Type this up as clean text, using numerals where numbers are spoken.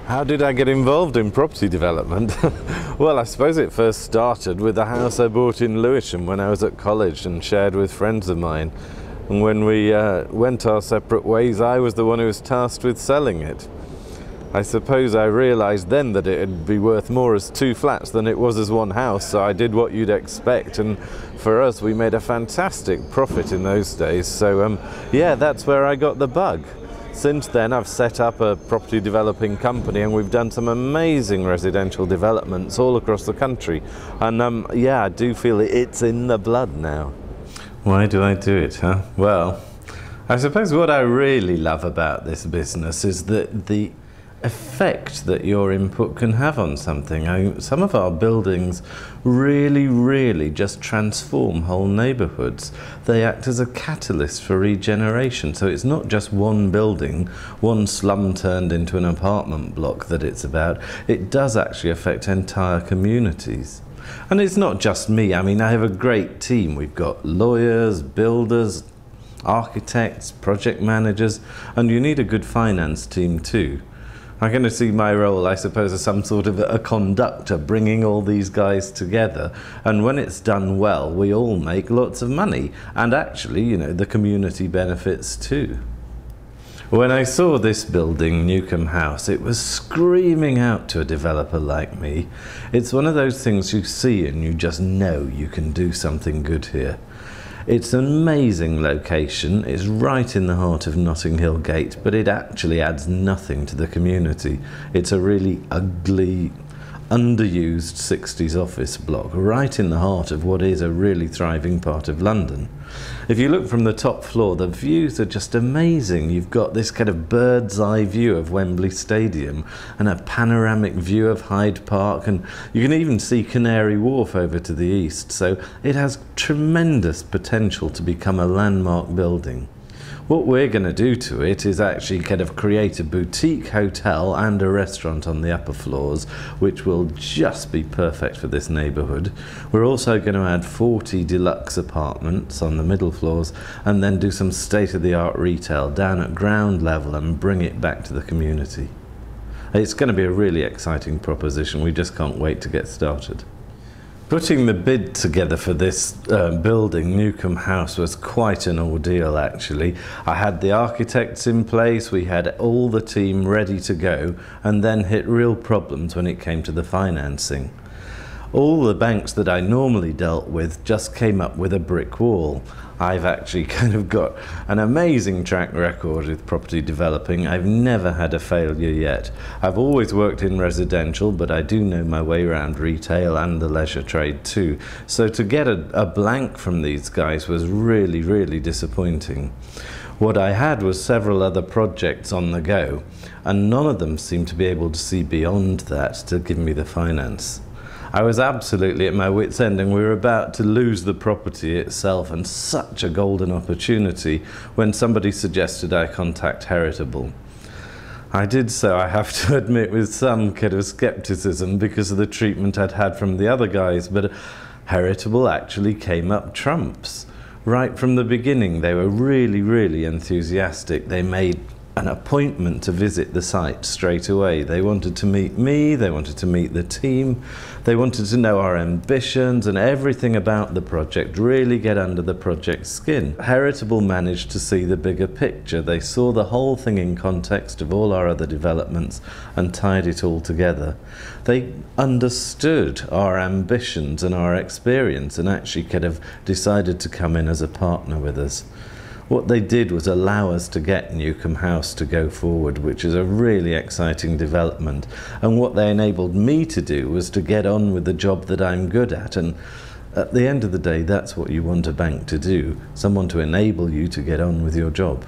How did I get involved in property development? Well, I suppose it first started with the house I bought in Lewisham when I was at college and shared with friends of mine. And when we went our separate ways, I was the one who was tasked with selling it. I suppose I realised then that it'd be worth more as two flats than it was as one house, so I did what you'd expect, and for us we made a fantastic profit in those days. So yeah, that's where I got the bug. Since then I've set up a property developing company and we've done some amazing residential developments all across the country, and yeah, I do feel it's in the blood now. Why do I do it, huh? Well, I suppose what I really love about this business is that the effect that your input can have on something. Some of our buildings really just transform whole neighbourhoods. They act as a catalyst for regeneration, so it's not just one building, one slum turned into an apartment block that it's about. It does actually affect entire communities. And it's not just me. I mean, I have a great team. We've got lawyers, builders, architects, project managers, and you need a good finance team too. I kind of see my role, I suppose, as some sort of a conductor, bringing all these guys together. And when it's done well, we all make lots of money. And actually, you know, the community benefits too. When I saw this building, Newcomb House, it was screaming out to a developer like me. It's one of those things you see and you just know you can do something good here. It's an amazing location. It's right in the heart of Notting Hill Gate, but it actually adds nothing to the community. It's a really ugly, underused 60s office block, right in the heart of what is a really thriving part of London. If you look from the top floor, the views are just amazing. You've got this kind of bird's eye view of Wembley Stadium and a panoramic view of Hyde Park, and you can even see Canary Wharf over to the east, so it has tremendous potential to become a landmark building. What we're going to do to it is actually kind of create a boutique hotel and a restaurant on the upper floors, which will just be perfect for this neighbourhood. We're also going to add 40 deluxe apartments on the middle floors and then do some state-of-the-art retail down at ground level and bring it back to the community. It's going to be a really exciting proposition. We just can't wait to get started. Putting the bid together for this building, Newcomb House, was quite an ordeal actually. I had the architects in place, we had all the team ready to go, and then hit real problems when it came to the financing. All the banks that I normally dealt with just came up with a brick wall. I've actually kind of got an amazing track record with property developing. I've never had a failure yet. I've always worked in residential, but I do know my way around retail and the leisure trade too. So to get a blank from these guys was really disappointing. What I had was several other projects on the go, and none of them seemed to be able to see beyond that to give me the finance. I was absolutely at my wit's end, and we were about to lose the property itself, and such a golden opportunity when somebody suggested I contact Heritable. I did so, I have to admit, with some kind of skepticism because of the treatment I'd had from the other guys, but Heritable actually came up trumps. Right from the beginning, they were really enthusiastic. They made an appointment to visit the site straight away. They wanted to meet me, they wanted to meet the team, they wanted to know our ambitions and everything about the project, really get under the project's skin. Heritable managed to see the bigger picture. They saw the whole thing in context of all our other developments and tied it all together. They understood our ambitions and our experience and actually kind of decided to come in as a partner with us. What they did was allow us to get Newcomb House to go forward, which is a really exciting development. And what they enabled me to do was to get on with the job that I'm good at. And at the end of the day, that's what you want a bank to do, someone to enable you to get on with your job.